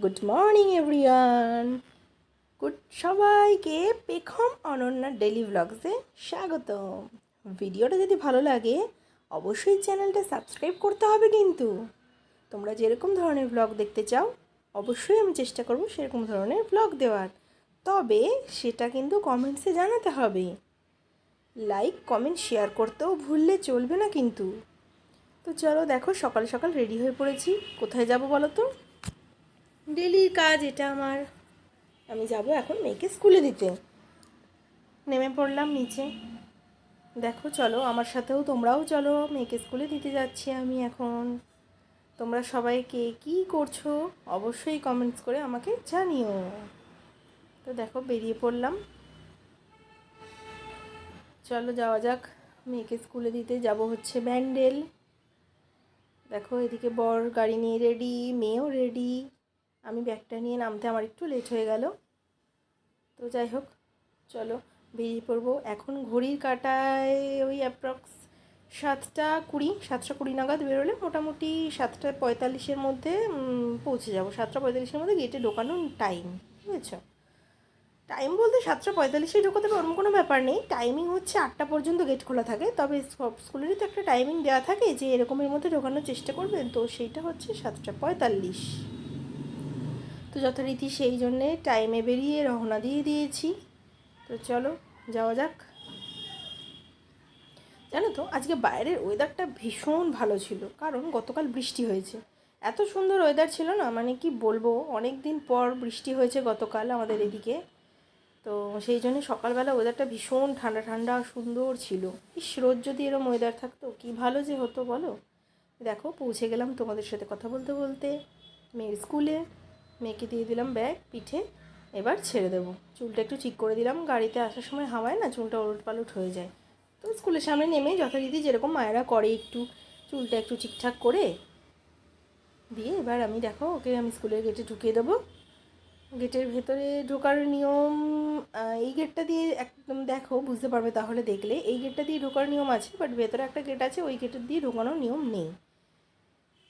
Good morning everyone. সবাইকে পেখম অনন্যার ডেলি ব্লগসে স্বাগতম। ভিডিওটা যদি ভালো লাগে অবশ্যই চ্যানেলটা সাবস্ক্রাইব করতে হবে, কিন্তু তোমরা যেরকম ধরনের ব্লগ দেখতে চাও অবশ্যই আমি চেষ্টা করব সেরকম ধরনের ব্লগ দেওয়ার, তবে সেটা কিন্তু কমেন্টসে জানাতে হবে। লাইক কমেন্ট শেয়ার করতেও ভুললে চলবে না কিন্তু। তো চলো দেখো, সকাল সকাল রেডি হয়ে পড়েছি। কোথায় যাব বলো তো? ডেলির কাজ এটা আমার। আমি যাব এখন মেয়েকে স্কুলে দিতে। নেমে পড়লাম নিচে। দেখো চলো আমার সাথেও তোমরাও চলো, মেয়েকে স্কুলে দিতে যাচ্ছি আমি এখন। তোমরা সবাই কে কী করছো অবশ্যই কমেন্টস করে আমাকে জানিও। তো দেখো বেরিয়ে পড়লাম, চলো যাওয়া যাক। মেয়েকে স্কুলে দিতে যাব হচ্ছে ব্যান্ডেল। দেখো এদিকে বর গাড়ি নিয়ে রেডি, মেয়েও রেডি। আমি ব্যাগটা নিয়ে নামতে আমার একটু লেট হয়ে গেল। তো যাই হোক, চলো বেরিয়ে পড়বো। এখন ঘড়ির কাঁটায় ওই অ্যাপ্রক্স 7:20 নাগাদ বেরোলে মোটামুটি 7:45 মধ্যে পৌঁছে যাবো। 7:45 মধ্যে গেটে ঢোকানোর টাইম, বুঝেছ? টাইম বলতে 7:45 ঢোকাতে হবে ওরকম কোনো ব্যাপার নেই। টাইমিং হচ্ছে 8টা পর্যন্ত গেট খোলা থাকে, তবে সব স্কুলেরই তো একটা টাইমিং দেওয়া থাকে যে এরকমের মধ্যে ঢোকানোর চেষ্টা করবেন, তো সেইটা হচ্ছে 7:45। তো যথারীতি সেই জন্যে টাইমে বেরিয়ে রওনা দিয়ে দিয়েছি। তো চলো যাওয়া যাক। জানো তো আজকে বাইরের ওয়েদারটা ভীষণ ভালো ছিল, কারণ গতকাল বৃষ্টি হয়েছে। এত সুন্দর ওয়েদার ছিল না, মানে কি বলবো, অনেক দিন পর বৃষ্টি হয়েছে গতকাল আমাদের এদিকে। তো সেই জন্য সকালবেলা ওয়েদারটা ভীষণ ঠান্ডা ঠান্ডা সুন্দর ছিল। ইস, রোজ যদি এরকম ওয়েদার থাকতো কি ভালো যে হতো বলো। দেখো পৌঁছে গেলাম তোমাদের সাথে কথা বলতে বলতে মেয়ের স্কুলে। মেয়েকে দিয়ে দিলাম ব্যাগ পিঠে, এবার ছেড়ে দেবো। চুলটা একটু ঠিক করে দিলাম, গাড়িতে আসার সময় হাওয়ায় না চুলটা ওলট পালট হয়ে যায়। তো স্কুলের সামনে নেমে যথারীতি যেরকম মায়েরা করে একটু চুলটা একটু ঠিকঠাক করে দিয়ে এবার আমি দেখো ওকে আমি স্কুলের গেটে ঢুকিয়ে দেবো। গেটের ভেতরে ঢোকার নিয়ম এই গেটটা দিয়ে একদম দেখো বুঝতে পারবে তাহলে দেখলে। এই গেটটা দিয়ে ঢোকার নিয়ম আছে, বাট ভেতরে একটা গেট আছে, ওই গেটের দিয়ে ঢোকানোর নিয়ম নেই।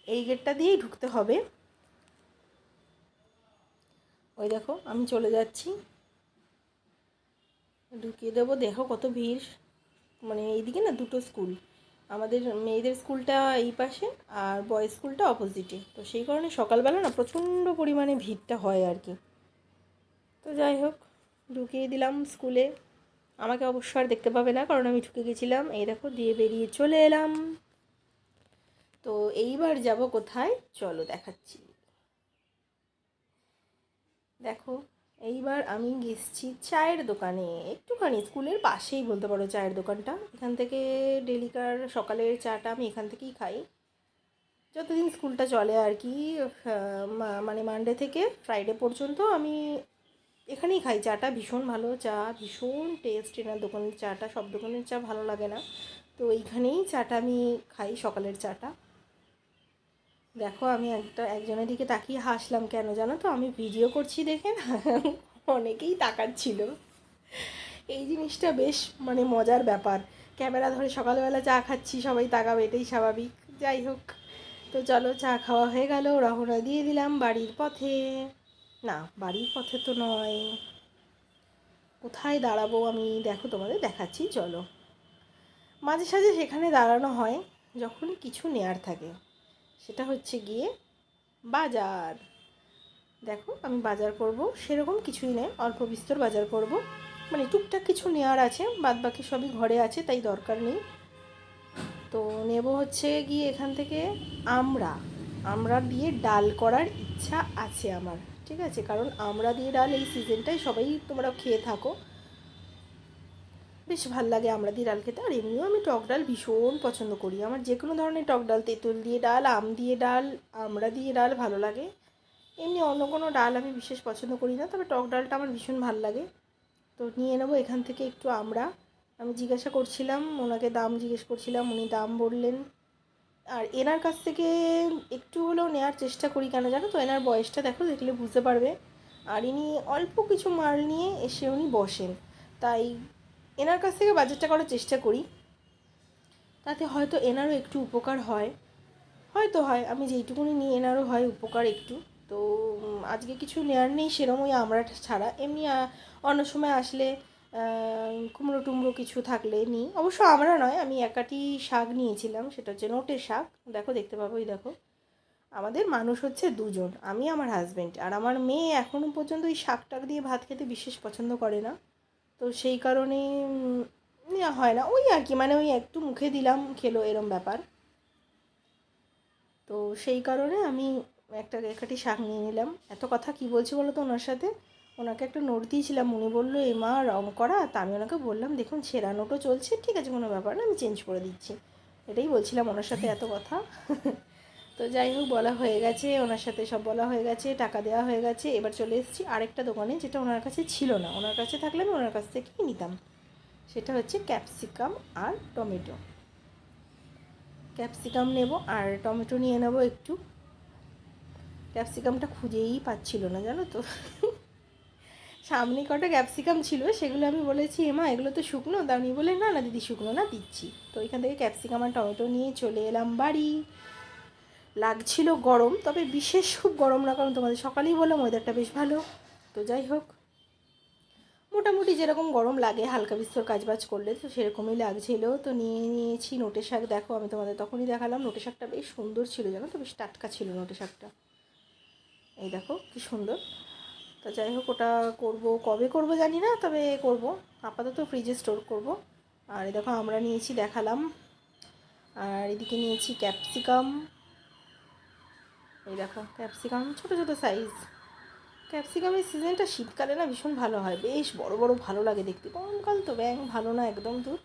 এই গেটটা দিয়েই ঢুকতে হবে। ওই দেখো আমি চলে যাচ্ছি, ঢুকিয়ে দেবো। দেখো কত ভিড়, মানে এইদিকে না দুটো স্কুল, আমাদের মেয়েদের স্কুলটা এই পাশে আর বয়েজ স্কুলটা অপোজিটে, তো সেই কারণে সকালবেলা না প্রচণ্ড পরিমাণে ভিড়টা হয় আর কি। তো যাই হোক ঢুকিয়ে দিলাম স্কুলে। আমাকে অবশ্য আর দেখতে পাবে না, কারণ আমি ঢুকে গেছিলাম। এই দেখো দিয়ে বেরিয়ে চলে এলাম। তো এইবার যাব কোথায় চলো দেখাচ্ছি। দেখো এইবার আমি গেছি চায়ের দোকানে, একটুখানি স্কুলের পাশেই বলতে পারো চায়ের দোকানটা। এখান থেকে ডেলিকার সকালের চাটা আমি এখান থেকেই খাই যতদিন স্কুলটা চলে আর কি। মানে মানডে থেকে ফ্রাইডে পর্যন্ত আমি এখানেই খাই চাটা। ভীষণ ভালো চা, ভীষণ টেস্ট এনার দোকানের চাটা। সব দোকানের চা ভালো লাগে না, তো এইখানেই চাটা আমি খাই, সকালের চাটা। দেখো আমি একজনের দিকে তাকিয়ে হাসলাম কেন জানো তো? আমি ভিডিও করছি দেখে না অনেকেই তাকাচ্ছিল। এই জিনিসটা বেশ মানে মজার ব্যাপার। ক্যামেরা ধরে সকালবেলা চা খাচ্ছি, সবাই তাকাবে, এটাই স্বাভাবিক। যাই হোক, তো চলো চা খাওয়া হয়ে গেল, রওনা দিয়ে দিলাম বাড়ির পথে। না বাড়ির পথে তো নয়, কোথায় দাঁড়াবো আমি দেখো তোমাদের দেখাচ্ছি চলো। মাঝে সাঝে সেখানে দাঁড়ানো হয় যখন কিছু নেয়ার থাকে, সেটা হচ্ছে গিয়ে বাজার। দেখো আমি বাজার করব সেরকম কিছুই নেই, অল্প বিস্তর বাজার করব, মানে টুকটাক কিছু নেওয়ার আছে, বাদ বাকি সবই ঘরে আছে তাই দরকার নেই। তো নেব হচ্ছে গিয়ে এখান থেকে আমড়া। আমড়া দিয়ে ডাল করার ইচ্ছা আছে আমার, ঠিক আছে, কারণ আমড়া দিয়ে ডাল এই সিজনটাই সবাই তোমরা খেয়ে থাকো, বেশ ভাল লাগে আমড়া দিয়ে ডাল খেতে। আর এমনিও আমি টক ডাল ভীষণ পছন্দ করি, আমার যে কোনো ধরনের টক ডাল, তেঁতুল দিয়ে ডাল, আম দিয়ে ডাল, আমড়া দিয়ে ডাল ভালো লাগে। এমনি অন্য কোনো ডাল আমি বিশেষ পছন্দ করি না, তবে টক ডালটা আমার ভীষণ ভাল লাগে। তো নিয়ে নেবো এখান থেকে একটু আমড়া। আমি জিজ্ঞাসা করছিলাম ওনাকে, দাম জিজ্ঞেস করছিলাম, উনি দাম বললেন। আর এনার কাছ থেকে একটু হলেও নেওয়ার চেষ্টা করি, কেন জানো তো? এনার বয়সটা দেখো, দেখলে বুঝতে পারবে। আর ইনি অল্প কিছু মাল নিয়ে এসে উনি বসেন, তাই এনার কাছ থেকে বাজারটা করার চেষ্টা করি, তাতে হয়তো এনারও একটু উপকার হয়। হয়তো হয়, আমি যেইটুকুনি নিই এনারও হয় উপকার একটু। তো আজকে কিছু নেওয়ার নেই সেরকম, ওই আমরা ছাড়া এমনি অন্য সময় আসলে কুমড়ো টুমড়ো কিছু থাকলে নিই। অবশ্য আমরা নয়, আমি একাটি শাক নিয়েছিলাম, সেটা হচ্ছে নোটের শাক। দেখো, দেখতে পাবো, ওই দেখো। আমাদের মানুষ হচ্ছে দুজন, আমি আমার হাজব্যান্ড, আর আমার মেয়ে এখনও পর্যন্ত ওই শাক টাক দিয়ে ভাত খেতে বিশেষ পছন্দ করে না। তো সেই কারণে নেওয়া হয় না, ওই আর কি, মানে ওই একটু মুখে দিলাম খেলো এরম ব্যাপার। তো সেই কারণে আমি একাটি শাক নিয়ে নিলাম। এত কথা কি বলছি বলো তো ওনার সাথে, ওনাকে একটা নোট দিয়েছিলাম, উনি বললো এ মা রং করা, তা আমি ওনাকে বললাম দেখুন ছেঁড়া নোটও চলছে, ঠিক আছে কোনো ব্যাপার না, আমি চেঞ্জ করে দিচ্ছি। এটাই বলছিলাম ওনার সাথে এত কথা। তো যাই হোক, বলা হয়ে গেছে ওনার সাথে, সব বলা হয়ে গেছে, টাকা দেওয়া হয়ে গেছে। এবার চলে এসেছি আরেকটা দোকানে, যেটা ওনার কাছে ছিল না, ওনার কাছে থাকলে আমি ওনার কাছ থেকেই নিতাম। সেটা হচ্ছে ক্যাপসিকাম আর টমেটো। ক্যাপসিকাম নেব আর টমেটো নিয়ে নেব একটু। ক্যাপসিকামটা খুঁজেই পাচ্ছিল না, জানো তো। সামনে কটা ক্যাপসিকাম ছিল, সেগুলো আমি বলেছি এমা এগুলো তো শুকনো, তা উনি বলে না না দিদি শুকনো না, দিচ্ছি। তো এখান থেকে ক্যাপসিকাম আর টমেটো নিয়ে চলে এলাম বাড়ি। লাগছিল গরম, তবে বিশেষ খুব গরম না, কারণ তোমাদের সকালেই বললাম ওয়েদারটা বেশ ভালো। তো যাই হোক, মোটামুটি যেরকম গরম লাগে হালকা বিস্তর কাজবাজ করলে, তো সেরকমই লাগছিল। তো নিয়ে নিয়েছি নোটে শাক। দেখো, আমি তোমাদের তখনই দেখালাম, নোটে শাকটা বেশ সুন্দর ছিল, জানো তো, বেশ টাটকা ছিল নোটে শাকটা। এই দেখো কি সুন্দর। তো যাই হোক, ওটা করব, কবে করব জানি না, তবে করব। আপাতত ফ্রিজে স্টোর করব। আর এই দেখো আমরা নিয়েছি, দেখালাম। আর এদিকে নিয়েছি ক্যাপসিকাম। এই দেখো ক্যাপসিকাম, ছোটো ছোটো সাইজ। ক্যাপসিকামের সিজনটা শীতকালে না ভীষণ ভালো হয়, বেশ বড় বড় ভালো লাগে দেখতে। গরমকাল তো ব্যাং ভালো না একদম দুধ।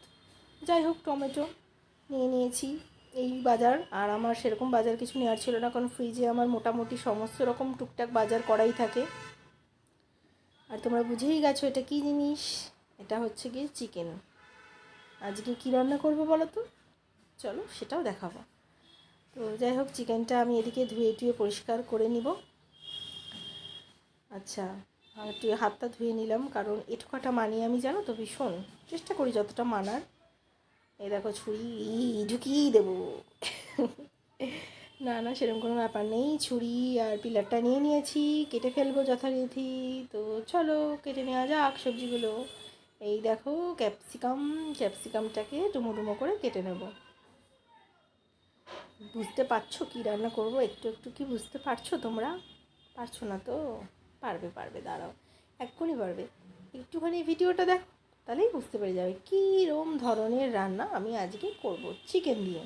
যাই হোক, টমেটো নিয়ে নিয়েছি। এই বাজার, আর আমার সেরকম বাজার কিছু নেওয়ার ছিল না, কারণ ফ্রিজে আমার মোটামুটি সমস্ত রকম টুকটাক বাজার করাই থাকে। আর তোমরা বুঝেই গেছো এটা কী জিনিস, এটা হচ্ছে গিয়ে চিকেন। আজকে কী রান্না করবো বলো তো, চলো সেটাও দেখাবো। তো যাই হোক, চিকেনটা আমি এদিকে ধুয়ে টুয়ে পরিষ্কার করে নিব। আচ্ছা, একটু হাতটা ধুয়ে নিলাম, কারণ এটুকাটা মানি আমি, জানো তো, ভীষণ চেষ্টা করি যতটা মানার। এই দেখো ছুরি ঢুকিয়েই দেবো। না না, সেরকম কোনো ব্যাপার নেই। ছুরি আর পিলারটা নিয়ে নিয়েছি, কেটে ফেলবো যথারীতি। তো চলো কেটে নেওয়া যাক সবজিগুলো। এই দেখো ক্যাপসিকামটাকে ডুমো ডুমো করে কেটে নেব। বুঝতে পারছো কী রান্না করব? একটু একটু কি বুঝতে পারছো তোমরা? পারছো না তো? পারবে পারবে, দাঁড়াও, এক্ষুনি পারবে। একটুখানি ভিডিওটা দেখো, তাহলেই বুঝতে পেরে যাবে কীরকম ধরনের রান্না আমি আজকে করব চিকেন দিয়ে।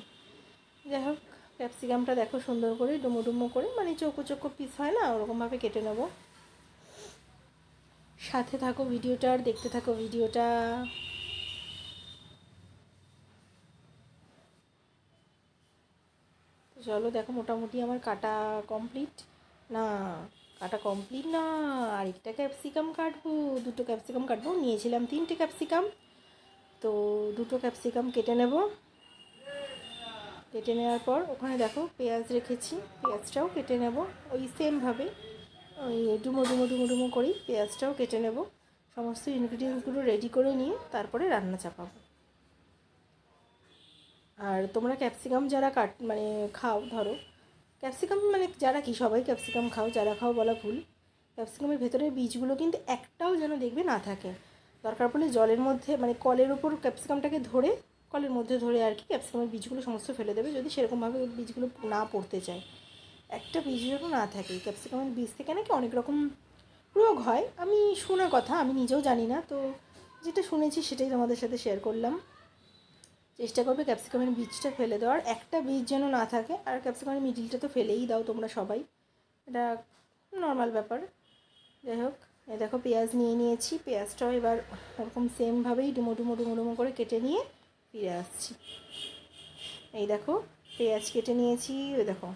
যাই হোক, ক্যাপসিকামটা দেখো সুন্দর করে ডুমো ডুমো করে, মানে চৌকো চৌকো পিস হয় না, ওরকমভাবে কেটে নেব। সাথে থাকো ভিডিওটা, আর দেখতে থাকো ভিডিওটা। চলো দেখো, মোটামুটি আমার কাটা কমপ্লিট। না, কাটা কমপ্লিট না, আরেকটা ক্যাপসিকাম কাটবো, দুটো ক্যাপসিকাম কাটবো। নিয়েছিলাম 3টে ক্যাপসিকাম, তো 2টো ক্যাপসিকাম কেটে নেব। কেটে নেওয়ার পর ওখানে দেখো পেঁয়াজ রেখেছি, পেঁয়াজটাও কেটে নেব ওই সেমভাবে, ওই ডুমো ডুমো ডুমো ডুমো করেই পেঁয়াজটাও কেটে নেব। সমস্ত ইনগ্রিডিয়েন্টসগুলো রেডি করে নিয়ে তারপরে রান্না চাপাবো। আর তোমরা ক্যাপসিকাম যারা মানে খাও, ধরো ক্যাপসিকাম মানে যারা কি সবাই ক্যাপসিকাম খাও, যারা খাও বলা ভুল। ক্যাপসিকামের ভেতরের বীজগুলো কিন্তু একটাও যেন দেখবে না থাকে। দরকার পড়লে জলের মধ্যে, মানে কলের ওপর ক্যাপসিকামটাকে ধরে, কলের মধ্যে ধরে আর কি ক্যাপসিকামের বীজগুলো সমস্ত ফেলে দেবে, যদি সেরকমভাবে বীজগুলো না পড়তে চায়। একটা বীজ যেন না থাকে। ক্যাপসিকামের বীজ থেকে নাকি অনেক রকম রোগ হয়, আমি শোনা কথা, আমি নিজেও জানি না। তো যেটা শুনেছি সেটাই তোমাদের সাথে শেয়ার করলাম। চেষ্টা করবে ক্যাপসিকামের বীজটা ফেলে দেওয়ার, একটা বীজ যেন না থাকে। আর ক্যাপসিকামের মিডিলটা তো ফেলেই দাও তোমরা সবাই, এটা নর্মাল ব্যাপার। যাই হোক, এই দেখো পেঁয়াজ নিয়ে নিয়েছি, পেঁয়াজটাও এবার ওরকম সেমভাবেই ডুমো ডুমো ডুমো ডুমো করে কেটে নিয়ে ফিরে আসছি। এই দেখো পেঁয়াজ কেটে নিয়েছি, ওই দেখো।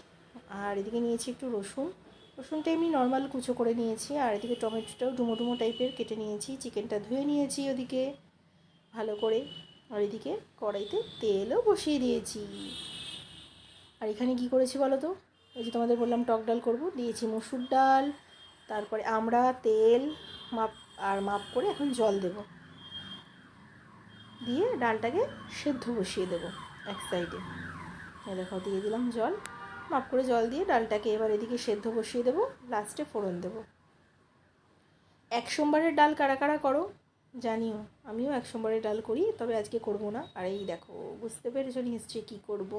আর এদিকে নিয়েছি একটু রসুনটা এমনি নর্মাল কুচো করে নিয়েছি। আর এদিকে টমেটোটাও ডুমো ডুমো টাইপের কেটে নিয়েছি। চিকেনটা ধুয়ে নিয়েছি ওদিকে ভালো করে। আর এদিকে কড়াইতে তেলও বসিয়ে দিয়েছি। আর এখানে কী করেছি বলো তো, এই যে তোমাদের বললাম টক ডাল করবো, দিয়েছি মসুর ডাল, তারপরে আমরা তেল মাপ করে এখন জল দেব, দিয়ে ডালটাকে সেদ্ধ বসিয়ে দেবো এক সাইডে। এই দেখো দিয়ে দিলাম জল, মাপ করে জল দিয়ে ডালটাকে এবার এদিকে সেদ্ধ বসিয়ে দেবো, লাস্টে ফোড়ন দেবো। এক সোমবারের ডাল কারা কারা করো জানিও, আমিও এক সোমবারের ডাল করি, তবে আজকে করব না। আর এই দেখো, বুঝতে পেরেছো নিশ্চয়ই কী করব,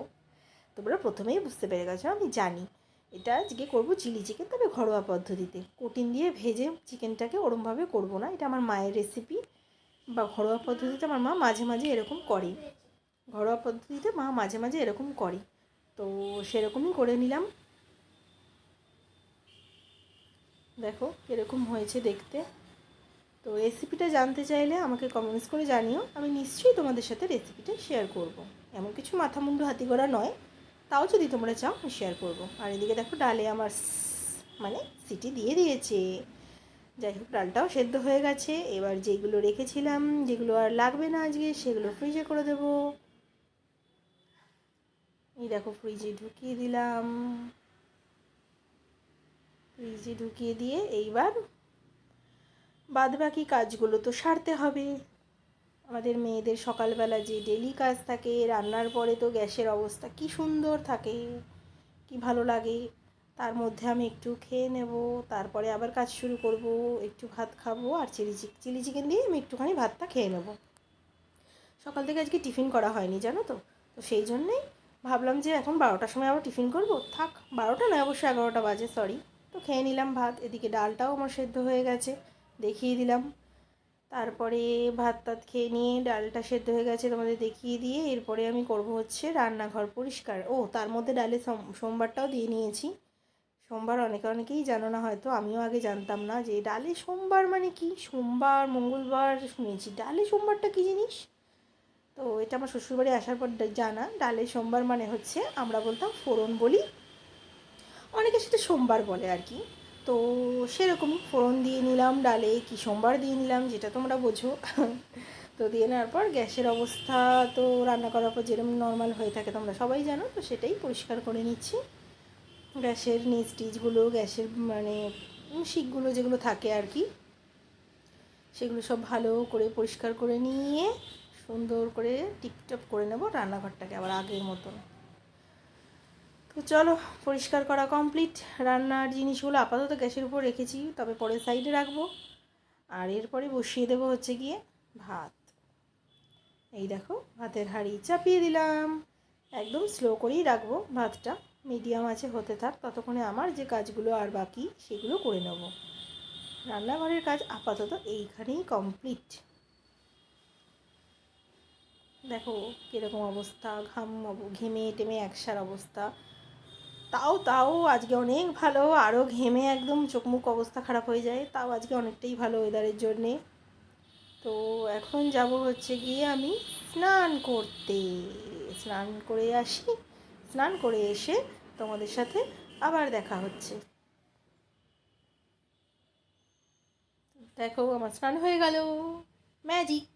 তোমরা প্রথমেই বুঝতে পেরে গেছো, আমি জানি। এটা আজকে করব চিলি চিকেন, তবে ঘরোয়া পদ্ধতিতে, কোটিন দিয়ে ভেজে চিকেনটাকে ওরমভাবে করব না। এটা আমার মায়ের রেসিপি, বা ঘরোয়া পদ্ধতিতে আমার মা মাঝে মাঝে এরকম করে, ঘরোয়া পদ্ধতিতে মা মাঝে মাঝে এরকম করে, তো সেরকমই করে নিলাম। দেখো কীরকম হয়েছে দেখতে। তো রেসিপিটা জানতে চাইলে আমাকে কমেন্টস করে জানিও, আমি নিশ্চয়ই তোমাদের সাথে রেসিপিটা শেয়ার করব। এমন কিছু মাথা মুন্ডু হাতি করা নয়, তাও যদি তোমরা চাও আমি শেয়ার করব। আর এদিকে দেখো ডালে আমার মানে সিটি দিয়ে দিয়েছে। যাই হোক, ডালটাও সেদ্ধ হয়ে গেছে। এবার যেগুলো রেখেছিলাম, যেগুলো আর লাগবে না আজকে, সেগুলো ফ্রিজে করে দেবো। এই দেখো ফ্রিজে ঢুকিয়ে দিলাম। ফ্রিজে ঢুকিয়ে দিয়ে এইবার বাদবাকি কাজগুলো তো সারতে হবে। আমাদের মেয়েদের সকালবেলা যে ডেলি কাজ থাকে, রান্নার পরে তো গ্যাসের অবস্থা কি সুন্দর থাকে, কি ভালো লাগে। তার মধ্যে আমি একটু খেয়ে নেব, তারপরে আবার কাজ শুরু করব, একটু ভাত খাবো। আর চিলি চিকেন দিয়ে আমি একটুখানি ভাতটা খেয়ে নেব। সকাল থেকে আজকে টিফিন করা হয়নি জানো তো, তো সেই জন্যেই ভাবলাম যে এখন 12টার সময় আবার টিফিন করব, থাক 12টা নয়, অবশ্যই 11টা বাজে, সরি। তো খেয়ে নিলাম ভাত। এদিকে ডালটাও আমার সেদ্ধ হয়ে গেছে, দেখিয়ে দিলাম। তারপরে ভাত টাত খেয়ে নিয়ে ডালটা সেদ্ধ হয়ে গেছে তোমাদের দেখিয়ে দিয়ে, এরপরে আমি করব হচ্ছে রান্নাঘর পরিষ্কার। ও তার মধ্যে ডালে সোমবারটাও দিয়ে নিয়েছি। সোমবার অনেকেই জানো না হয়তো, আমিও আগে জানতাম না যে ডালে সোমবার মানে কি। সোমবার মঙ্গলবার শুনেছি, ডালে সোমবারটা কী জিনিস। তো এটা আমার শ্বশুরবাড়ি আসার পর জানা, ডালে সোমবার মানে হচ্ছে, আমরা বলতাম ফোড়ন বলি, অনেকে সেটা সোমবার বলে আর কি। তো সেরকমই ফোড়ন দিয়ে নিলাম ডালে, কি সোমবার দিয়ে নিলাম, যেটা তোমরা বোঝো। তো দিয়ে নেওয়ার পর গ্যাসের অবস্থা তো রান্না করার পর যেরকম নর্মাল হয়ে থাকে তোমরা সবাই জানো, তো সেটাই পরিষ্কার করে নিচ্ছি। গ্যাসের নিচ টিচগুলো, গ্যাসের মানে শিকগুলো যেগুলো থাকে আর কি, সেগুলো সব ভালো করে পরিষ্কার করে নিয়ে সুন্দর করে টিপটপ করে নেব রান্নাঘরটাকে আবার আগের মতন। তো চলো, পরিষ্কার করা কমপ্লিট। রান্নার জিনিসগুলো আপাতত গ্যাসের উপর রেখেছি, তবে পরে সাইডে রাখবো। আর এরপরে বসিয়ে দেবো হচ্ছে গিয়ে ভাত। এই দেখো ভাতের হাঁড়ি চাপিয়ে দিলাম, একদম স্লো করেই রাখবো ভাতটা, মিডিয়াম আছে হতে থাক, ততক্ষণে আমার যে কাজগুলো আর বাকি সেগুলো করে নেব। রান্নাঘরের কাজ আপাতত এইখানেই কমপ্লিট। দেখো কীরকম অবস্থা, ঘেমে টেমে একসার অবস্থা। তাও আজকে অনেক ভালো, আরও ঘেমে একদম চোখ মুখ অবস্থা খারাপ হয়ে যায়, তাও আজকে অনেকটাই ভালো ওয়েদারের জন্যে। তো এখন যাব হচ্ছে গিয়ে আমি স্নান করতে, স্নান করে আসি, স্নান করে এসে তোমাদের সাথে আবার দেখা হচ্ছে। দেখো আমার স্নান হয়ে গেল, ম্যাজিক।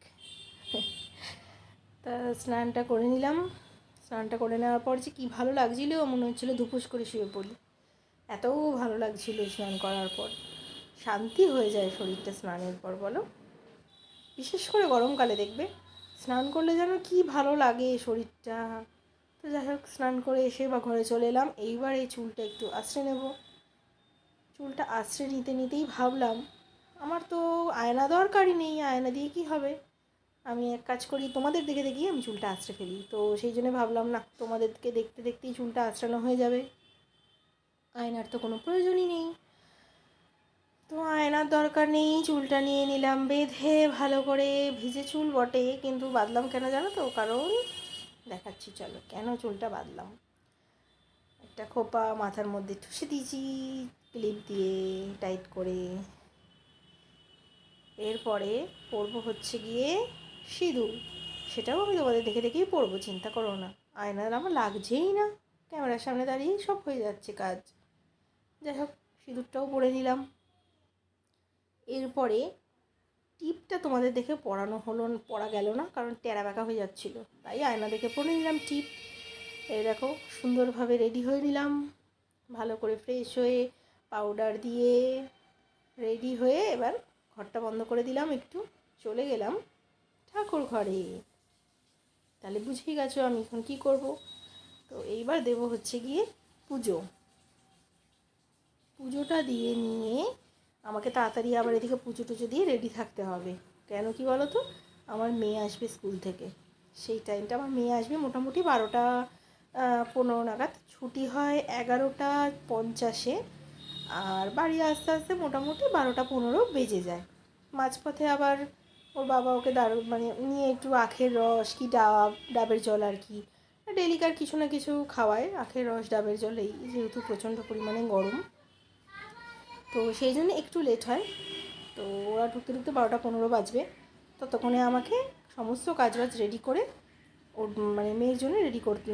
তা স্নানটা করে নিলাম। স্নানটা করে নেওয়ার পর যে কী ভালো লাগছিলো, মনে হচ্ছিলো ধুপুস করে শুয়ে পড়ি, এত ভালো লাগছিলো স্নান করার পর। শান্তি হয়ে যায় শরীরটা স্নানের পর, বলো। বিশেষ করে গরমকালে দেখবে স্নান করলে যেন কি ভালো লাগে শরীরটা। তো যাই হোক, স্নান করে এসে বা ঘরে চলে এলাম। এইবার এই চুলটা একটু আঁচড়ে নেব। চুলটা আঁচড়ে নিতেই ভাবলাম আমার তো আয়না দরকারই নেই, আয়না দিয়ে কি হবে। আমি এক কাজ করি, তোমাদের দেখে দেখি আমি চুলটা আঁচড়ে ফেলি। তো সেই জন্য ভাবলাম না, তোমাদেরকে দেখতে দেখতেই চুলটা আঁচড়ানো হয়ে যাবে, আয়নার তো কোনো প্রয়োজনই নেই। তো আয়নার দরকার নেই, চুলটা নিয়ে নিলাম বেঁধে ভালো করে। ভিজে চুল বটে, কিন্তু বাঁধলাম কেন জানো তো, কারণ দেখাচ্ছি চলো কেন চুলটা বাঁধলাম। একটা খোপা মাথার মধ্যে ঠুসে দিয়েছি ক্লিপ দিয়ে টাইট করে। এরপরে পরবো হচ্ছে গিয়ে সিঁদুর, সেটাও আমি তোমাদের দেখে দেখেই পরবো, চিন্তা করো না। আয়নার আমার লাগছেই না, ক্যামেরার সামনে দাঁড়িয়েই সব হয়ে যাচ্ছে কাজ। যাই হোক, সিঁদুরটাও পরে নিলাম। এরপরে টিপটা তোমাদের দেখে পরা গেল না, কারণ টেরা বেঁকা হয়ে যাচ্ছিলো, তাই আয়না দেখে পরে নিলাম টিপ। এই দেখো সুন্দরভাবে রেডি হয়ে নিলাম, ভালো করে ফ্রেশ হয়ে পাউডার দিয়ে রেডি হয়ে এবার ঘরটা বন্ধ করে দিলাম, একটু চলে গেলাম ঠাকুর ঘরে। তাহলে বুঝেই গেছো আমি এখন কী করব। তো এইবার দেবো হচ্ছে গিয়ে পুজোটা দিয়ে নিয়ে আমাকে তাড়াতাড়ি আবার এদিকে পুজো টুজো দিয়ে রেডি থাকতে হবে। কেন কি বলো তো, আমার মেয়ে আসবে স্কুল থেকে, সেই টাইমটা আমার মেয়ে আসবে মোটামুটি 12টা 15 নাগাদ, ছুটি হয় 11টা 50-এ, আর বাড়ি আস্তে আস্তে মোটামুটি 12টা 15 বেজে যায়। মাঝপথে আবার ওর বাবা ওকে মানে নিয়ে একটু আখের রস কি ডাবের জল আর কি, ডেলিকার কিছু না কিছু খাওয়ায়, আখের রস ডাবের জল, এই যেহেতু প্রচণ্ড পরিমাণে গরম, তো সেই জন্য একটু লেট হয়। তো ওরা ঢুকতে ঢুকতে 12টা 15 বাজবে। ততক্ষণে আমাকে সমস্ত কাজবাজ রেডি করে ওর মানে মেয়ের জন্য রেডি করতে,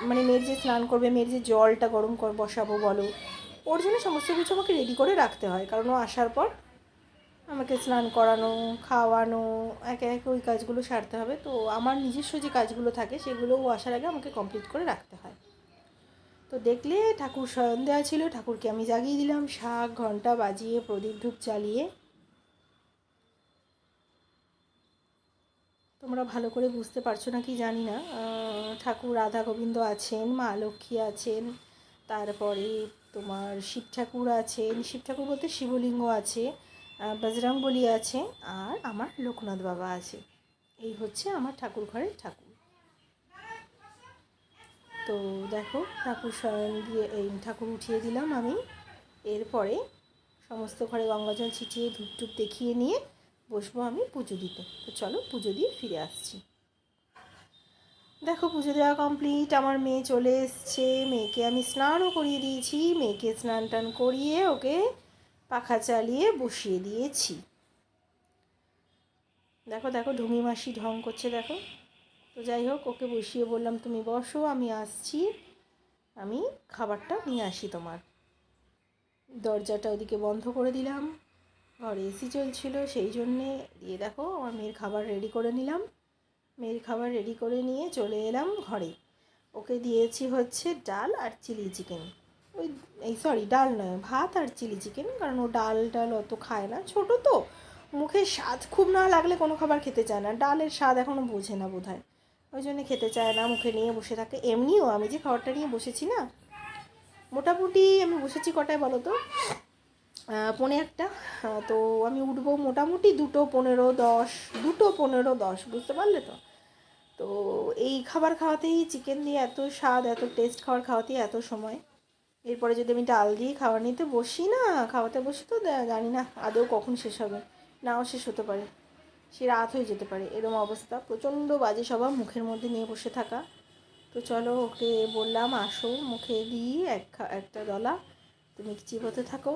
মানে মেয়ের যে স্নান করবে, মেয়ের যে জলটা গরম বসাবো বলো, ওর জন্য সমস্ত কিছু আমাকে রেডি করে রাখতে হয়। কারণ ও আসার পর আমাকে স্নান করানো, খাওয়ানো, একে একে ওই কাজগুলো সারতে হবে। তো আমার নিজস্ব যে কাজগুলো থাকে সেগুলো ও আসার আগে আমাকে কমপ্লিট করে রাখতে হয়। তো দেখলে ঠাকুর শয়ন দেওয়া ছিল, ঠাকুরকে আমি জাগিয়ে দিলাম, শাঁখ ঘণ্টা বাজিয়ে প্রদীপ ধূপ জ্বালিয়ে। তোমরা ভালো করে বুঝতে পারছো না কি জানি না, ঠাকুর রাধা গোবিন্দ আছেন, মা লক্ষ্মী আছেন, তারপরে তোমার শিব ঠাকুর আছেন, শিব ঠাকুর বলতে শিবলিঙ্গ আছে, বজরংবলী আছে, আর আমার লোকনাথ বাবা আছে। এই হচ্ছে আমার ঠাকুর ঘরের ঠাকুর। তো দেখো ঠাকুর শয়ন দিয়ে এই ঠাকুর উঠিয়ে দিলাম আমি। এরপরে সমস্ত ঘরে গঙ্গাজল ছিটিয়ে ধূপ টুপ দেখিয়ে নিয়ে বসবো আমি পুজো দিতে। তো চলো পুজো দিয়ে ফিরে আসছি। দেখো পুজো দেওয়া কমপ্লিট, আমার মেয়ে চলে এসছে, মেয়েকে আমি স্নানও করিয়ে দিয়েছি, মেয়েকে স্নান টান করিয়ে ওকে পাখা চালিয়ে বসিয়ে দিয়েছি। দেখো দেখো ঢুমি মাসি ঢং করছে দেখো। তো যাই হোক, ওকে বসিয়ে বললাম তুমি বসো, আমি আসছি, আমি খাবারটা নিয়ে আসি তোমার। দরজাটা ওদিকে বন্ধ করে দিলাম, ঘরে এসি চলছিল সেই জন্যে। দিয়ে দেখো আমার মেয়ের খাবার রেডি করে নিলাম, মেয়ের খাবার রেডি করে নিয়ে চলে এলাম ঘরে। ওকে দিয়েছি হচ্ছে ডাল আর চিলি চিকেন, সরি ডাল নয়, ভাত আর চিলি চিকেন, কারণ ও ডাল অত খায় না, ছোটো তো, মুখে স্বাদ খুব না লাগলে কোনো খাবার খেতে চায় না, ডালের স্বাদ এখনও বোঝে না বোধহয়, ওই জন্য খেতে চায় না, মুখে নিয়ে বসে থাকে। এমনিও আমি যে খাবারটা নিয়ে বসেছি না, মোটামুটি আমি বসেছি কটায় বলো তো, 1:45, তো আমি উঠবো মোটামুটি 2:15-10, 2:15-10, বুঝতে পারলে তো। তো এই খাবার খাওয়াতেই, চিকেন দিয়ে এত স্বাদ, এত টেস্ট খাবার খাওয়াতেই এত সময়। এরপরে যদি আমি ডাল দিয়ে খাবার নিতে বসি না, খাওয়াতে বসি, তো জানি না আদৌ কখন শেষ হবে, নাও শেষ হতে পারে, সে রাত হয়ে যেতে পারে, এরকম অবস্থা, প্রচণ্ড বাজে স্বভাব মুখের মধ্যে নিয়ে বসে থাকা। তো চলো ওকে বললাম আসো, মুখে দিই একটা দলা, তুমি চিবোতে থাকো,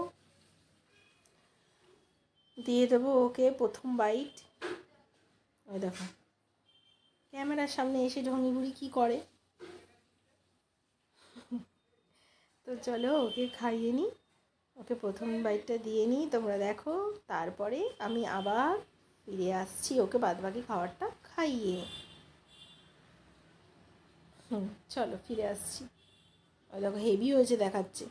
দিয়ে দেবো ওকে প্রথম বাইট। ওই দেখো ক্যামেরার সামনে এসে ঢঙি বুড়ি কী করে। তো চলো ওকে খাইয়ে নিই, ওকে প্রথম বাইটটা দিয়ে নিই, তোমরা দেখো, তারপরে আমি আবার ফিরে আসছি ওকে বাদবাকি খাবারটা খাইয়ে। চলো ফিরে আসছি। ওই দেখো হেভি হয়েছে দেখাচ্ছে।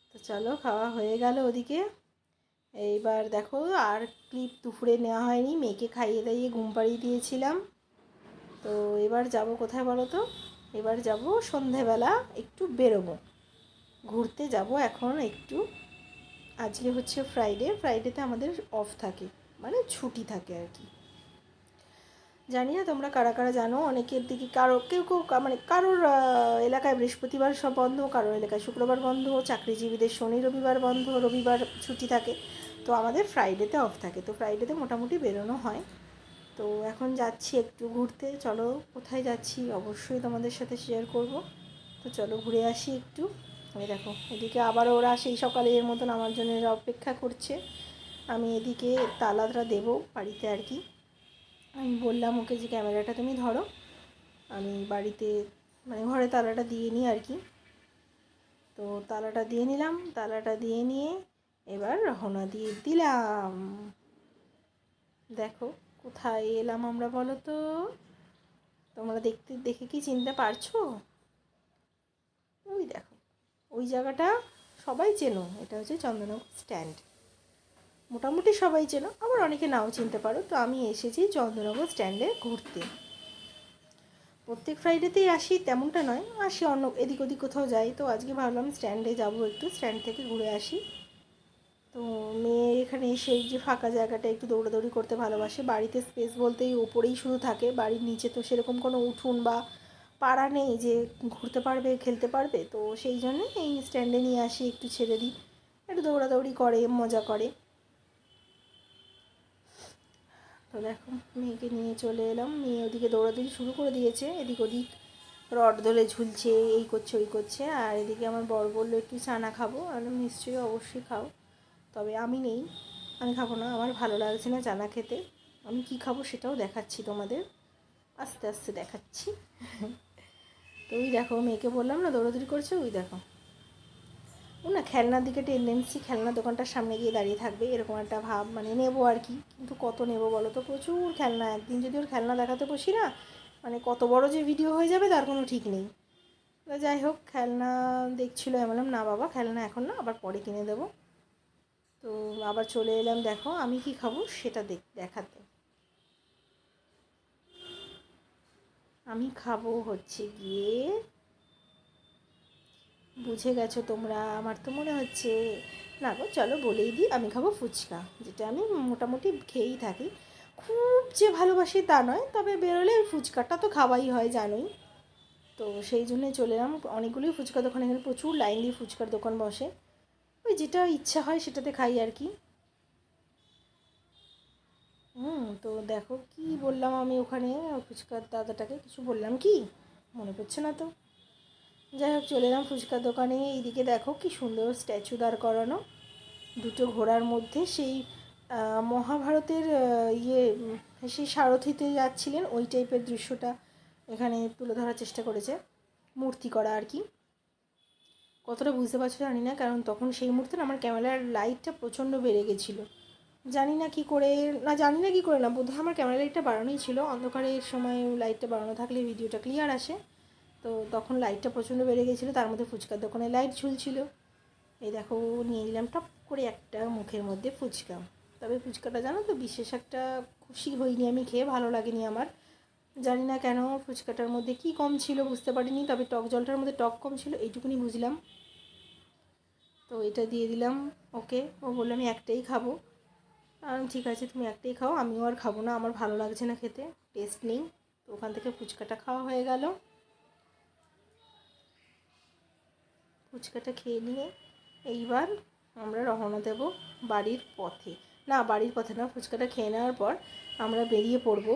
তো চলো খাওয়া হয়ে গেল ওদিকে। এইবার দেখো আর ক্লিপ দুপুরে নেওয়া হয়নি, মেয়েকে খাইয়ে দাইয়ে ঘুম পাড়িয়ে দিয়েছিলাম। তো এবার যাব কোথায় বলো তো, এবার যাব সন্ধেবেলা একটু বেরোবো, ঘুরতে যাব এখন একটু। আজকে হচ্ছে ফ্রাইডেতে আমাদের অফ থাকে, মানে ছুটি থাকে আর কি। জানি না তোমরা কারা কারা জানো, অনেকের দিকে কেউ মানে কারোর এলাকায় বৃহস্পতিবার সব বন্ধ, কারোর এলাকায় শুক্রবার বন্ধ, চাকরিজীবীদের শনি রবিবার বন্ধ, রবিবার ছুটি থাকে। তো আমাদের ফ্রাইডেতে অফ থাকে, তো ফ্রাইডেতে মোটামুটি বেরোনো হয়। তো এখন যাচ্ছি একটু ঘুরতে, চলো কোথায় যাচ্ছি অবশ্যই তোমাদের সাথে শেয়ার করব। তো চলো ঘুরে আসি একটু। এই দেখো এদিকে আবার ওরা সেই সকালে এর মতন আমার জন্য অপেক্ষা করছে, আমি এদিকে তালাটা দেবো বাড়িতে আর কি। আমি বললাম ওকে যে ক্যামেরাটা তুমি ধরো, আমি বাড়িতে মানে ঘরে তালাটা দিয়ে নিই আর কি। তো তালাটা দিয়ে নিলাম, তালাটা দিয়ে নিয়ে এবার রওনা দিয়ে দিলাম। দেখো কোথায় এলাম আমরা বলো তো, তোমরা দেখে কি চিনতে পারছো? ওই দেখো ওই জায়গাটা সবাই চেনো, এটা হচ্ছে চন্দননগর স্ট্যান্ড, মোটামুটি সবাই চেনো, আবার অনেকে নাও চিনতে পারো। তো আমি এসেছি চন্দননগর স্ট্যান্ডে ঘুরতে। প্রত্যেক ফ্রাইডেতেই আসি তেমনটা নয়, আসি অন্য এদিক ওদিক কোথাও যাই। তো আজকে ভাবলাম স্ট্যান্ডে যাবো, একটু স্ট্যান্ড থেকে ঘুরে আসি। তো মেয়ে এখানে এসে যে ফাঁকা জায়গাটা একটু দৌড়াদৌড়ি করতে ভালোবাসে। বাড়িতে স্পেস বলতেই ওপরেই শুধু থাকে, বাড়ির নিচে তো সেরকম কোনো উঠোন বা পাড়া নেই যে ঘুরতে পারবে খেলতে পারবে। তো সেই জন্যে এই স্ট্যান্ডে নিয়ে আসি, একটু ছেড়ে দিই, একটু দৌড়াদৌড়ি করে মজা করে। তো দেখো মেয়েকে নিয়ে চলে এলাম, মেয়ে ওদিকে দৌড়াদৌড়ি শুরু করে দিয়েছে, এদিক ওদিক রড ধরে ঝুলছে, এই করছে ওই করছে। আর এদিকে আমার বর বললো একটু চানা খাবো, আমি নিশ্চয়ই অবশ্যই খাও, তবে আমি নেই, আমি খাবো না, আমার ভালো লাগছে না চানা খেতে। আমি কি খাবো সেটাও দেখাচ্ছি তোমাদের, আস্তে আস্তে দেখাচ্ছি। তো ওই দেখো মেয়েকে বললাম না দৌড়াদৌড়ি করছে, ওই দেখো ও না খেলনার দিকে টেন্ডেন্সি, খেলনা দোকানটার সামনে গিয়ে দাঁড়িয়ে থাকবে এরকম একটা ভাব, মানে নেবো আর কি, কিন্তু কত নেবো বলো তো, প্রচুর খেলনা। একদিন যদি ওর খেলনা দেখাতে বসি না, মানে কত বড় যে ভিডিও হয়ে যাবে তার কোনো ঠিক নেই। যাই হোক খেলনা দেখছিলো, আমি বললাম না বাবা খেলনা এখন না, আবার পরে কিনে দেবো। তো আবার চলে এলাম দেখো আমি কি খাবো সেটা দেখাতে। আমি খাবো হচ্ছে গিয়ে, বুঝে গেছো তোমরা আমার তো মনে হচ্ছে, না গো চলো বলেই দিই, আমি খাবো ফুচকা, যেটা আমি মোটামুটি খেয়েই থাকি। খুব যে ভালোবাসি তা নয়, তবে বেরোলে ফুচকাটা তো খাওয়াই হয় জানোই। তো সেই জন্যে চলে এলাম, অনেকগুলোই ফুচকা দোকান, এখানে প্রচুর লাইন দিয়ে ফুচকার দোকান বসে, ওই যেটা ইচ্ছা হয় সেটাতে খাই আর কি। তো দেখো কি বললাম আমি ওখানে ফুচকার দাদাটাকে, কিছু বললাম কি মনে পড়ছে না তো। যাই হোক চলে এলাম ফুচকার দোকানে, এইদিকে দেখো কি সুন্দর স্ট্যাচু দাঁড় করানো, দুটো ঘোড়ার মধ্যে সেই মহাভারতের সেই সারথিতে যাচ্ছিলেন ওই টাইপের দৃশ্যটা এখানে তুলে ধরার চেষ্টা করেছে, মূর্তি করা আর কি। কতটা বুঝতে পারছো জানি না, কারণ তখন সেই মুহূর্তে আমার ক্যামেরার লাইটটা প্রচণ্ড বেড়ে গেছিলো, জানি না কি করে, না বোধহয় আমার ক্যামেরা লাইটটা বাড়ানোই ছিল, অন্ধকারের সময় লাইটটা বাড়ানো থাকলে ভিডিওটা ক্লিয়ার আসে। তো তখন লাইটটা প্রচণ্ড বেড়ে গেছিলো, তার মধ্যে ফুচকার দোকানে লাইট ঝুলছিল। এই দেখো নিয়ে নিলাম টপ করে একটা মুখের মধ্যে ফুচকা। তবে ফুচকাটা জানো তো বিশেষ একটা খুশি হইনি আমি খেয়ে, ভালো লাগেনি আমার, জানি না কেন। ফুচকাটার মধ্যে কি কম ছিল বুঝতে পারিনি, তবে টক জলটার মধ্যে টক কম ছিল এইটুকুনি বুঝলাম। তো এটা দিয়ে দিলাম ওকে, ও বললো আমি একটাই খাবো, ঠিক আছে তুমি একটাই খাও, আমিও আর খাবো না, আমার ভালো লাগছে না খেতে, টেস্ট নেই। তো ওখান থেকে ফুচকাটা খাওয়া হয়ে গেল। ফুচকাটা খেয়ে নিয়ে এইবার আমরা রওনা দেব বাড়ির পথে, না বাড়ির পথে না, ফুচকাটা খেয়ে নেওয়ার পর আমরা বেরিয়ে পড়ব,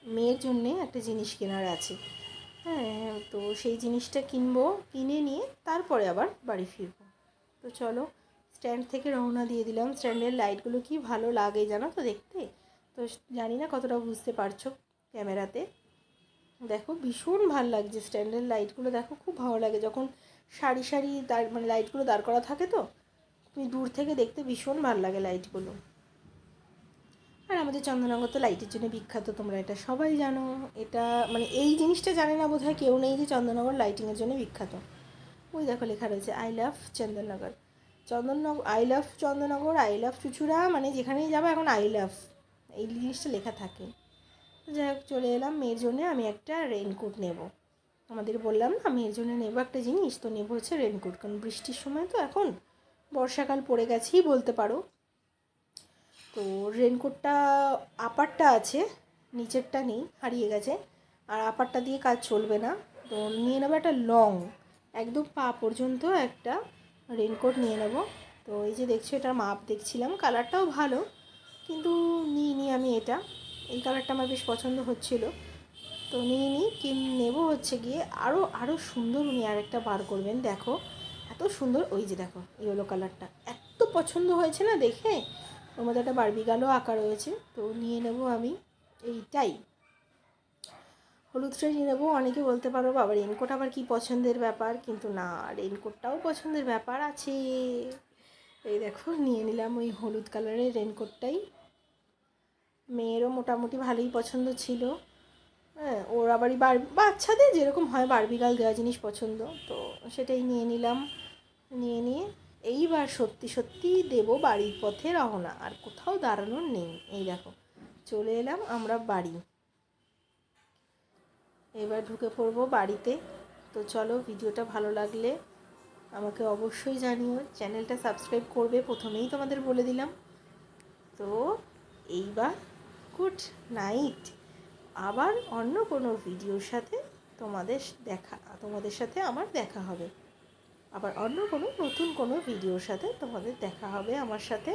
মেয়ের জন্যে একটা জিনিস কেনার আছে। হ্যাঁ তো সেই জিনিসটা কিনবো, কিনে নিয়ে তারপরে আবার বাড়ি ফিরবো। তো চলো স্ট্যান্ড থেকে রওনা দিয়ে দিলাম, স্ট্যান্ডের লাইটগুলো কি ভালো লাগে জানো তো দেখতে। তো জানি না কতটা বুঝতে পারছো ক্যামেরাতে, দেখো ভীষণ ভালো লাগছে স্ট্যান্ডের লাইটগুলো, দেখো খুব ভালো লাগে যখন সারি সারি দাঁড় মানে লাইটগুলো দাঁড় করা থাকে, তো তুমি দূর থেকে দেখতে ভীষণ ভালো লাগে লাইটগুলো। আর আমাদের চন্দননগর তো লাইটের জন্য বিখ্যাত, তোমরা এটা সবাই জানো। এটা মানে এই জিনিসটা জানে না বোধহয় কেউ নেই যে চন্দননগর লাইটিংয়ের জন্য বিখ্যাত। ওই দেখো লেখা রয়েছে I love Chandannagar, I love Chandannagar, I love Chuchura, মানে যেখানেই যাবো এখন আই লাভ এই জিনিসটা লেখা থাকে। যাই হোক চলে এলাম, মেয়ের জন্য আমি একটা রেইনকোট নেব, আমাদের বললাম না মেয়ের জন্য নেবো একটা জিনিস, তো নেবো হচ্ছে রেইনকোট, কারণ বৃষ্টির সময় তো এখন বর্ষাকাল পড়ে গেছেই বলতে পারো। তো রেইনকোটটা আপারটা আছে, নিচেরটা নেই, হারিয়ে গেছে, আর আপারটা দিয়ে কাজ চলবে না। তো নিয়ে নেবো একটা লং, একদম পা পর্যন্ত একটা রেইনকোট নিয়ে নেব। তো এই যে দেখছো এটার মাপ দেখছিলাম, কালারটাও ভালো, কিন্তু নিই আমি এটা, এই কালারটা আমার বেশ পছন্দ হচ্ছিলো, তো নেবো হচ্ছে গিয়ে আরও সুন্দর উনি আরেকটা বার করবেন, দেখো এত সুন্দর, ওই যে দেখো ইয়েলো কালারটা এত পছন্দ হয়েছে না দেখে, ওর মধ্যে একটা বারবি গালও আঁকা রয়েছে। তো নিয়ে নেব আমি এইটাই, হলুদটাই নিয়ে নেবো। অনেকে বলতে পারো বাবা রেনকোট আবার কি পছন্দের ব্যাপার, কিন্তু না রেনকোটটাও পছন্দের ব্যাপার আছে। এই দেখো নিয়ে নিলাম ওই হলুদ কালারের রেনকোটটাই, মেয়েরও মোটামুটি ভালোই পছন্দ ছিল। হ্যাঁ ওর আবারই বাচ্চাদের যেরকম হয় বারবিগাল দেওয়া জিনিস পছন্দ, তো সেটাই নিয়ে নিলাম। নিয়ে এইবার সত্যি সত্যি দেবো বাড়ির পথে রওনা, আর কোথাও দাঁড়ানোর নেই। এই দেখো চলে এলাম আমরা বাড়ি। এবার ঢুকে পড়বো বাড়িতে। তো চলো, ভিডিওটা ভালো লাগলে আমাকে অবশ্যই জানিও, চ্যানেলটা সাবস্ক্রাইব করবে, প্রথমেই তোমাদের বলে দিলাম। তো এইবার গুড নাইট। আবার অন্য কোনো ভিডিওর সাথে তোমাদের সাথে আমার দেখা হবে। আবার অন্য কোনো নতুন কোনো ভিডিওর সাথে তোমাদের দেখা হবে আমার সাথে।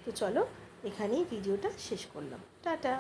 তো চলো, এখানেই ভিডিওটা শেষ করলাম। টাটা।